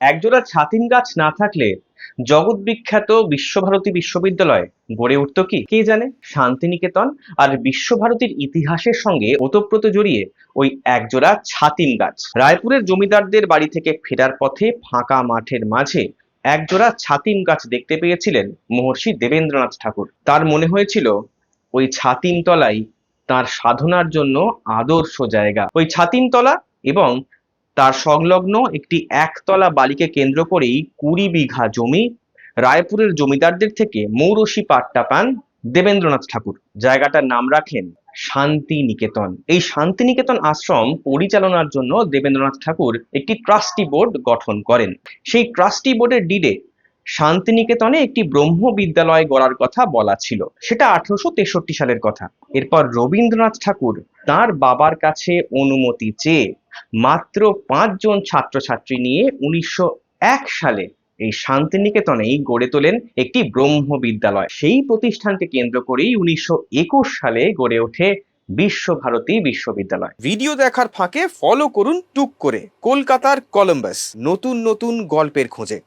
একজোড়া ছাতিম গাছ না থাকলে জগৎ বিখ্যাত বিশ্বভারতী বিশ্ববিদ্যালয় গড়ে উঠতো কি কে জানে। শান্তিনিকেতন আর বিশ্বভারতীর ইতিহাসের সঙ্গে ওতপ্রোত জড়িয়ে ওই একজোড়া ছাতিম গাছ। রায়পুরের জমিদারদের বাড়ি থেকে ফেরার পথে ফাঁকা মাঠের মাঝে একজোড়া ছাতিম গাছ দেখতে পেয়েছিলেন মহর্ষি দেবেন্দ্রনাথ ঠাকুর। তার মনে হয়েছিল ওই ছাতিম তলাই তার সাধনার জন্য আদর্শ জায়গা। ওই ছাতিম তলা এবং তার সংলগ্ন একটি একতলা বাড়িকে কেন্দ্র করেই 20 বিঘা জমি রায়পুরের জমিদারদের থেকে মৌরসি পাট্টা পান দেবেন্দ্রনাথ ঠাকুর। জায়গাটার নাম রাখেন শান্তিনিকেতন। এই শান্তিনিকেতন আশ্রম পরিচালনার জন্য দেবেন্দ্রনাথ ঠাকুর একটি ট্রাস্টি বোর্ড গঠন করেন। সেই ট্রাস্টি বোর্ডের ডিডে শান্তিনিকেতনে একটি ব্রহ্ম বিদ্যালয় গড়ার কথা বলা ছিল। সেটা 1863 সালের কথা। এরপর রবীন্দ্রনাথ ঠাকুর তার বাবার কাছে অনুমতি চেয়ে মাত্র 5 জন ছাত্রছাত্রী নিয়ে 1901 সালে এই শান্তিনিকেতনেই গড়ে তোলেন একটি ব্রহ্ম বিদ্যালয়। সেই প্রতিষ্ঠানকে কেন্দ্র করেই 1921 সালে গড়ে ওঠে বিশ্বভারতী বিশ্ববিদ্যালয়। ভিডিও দেখার ফাঁকে ফলো করুন টুক করে কলকাতার কলম্বাস নতুন নতুন গল্পের খোঁজে।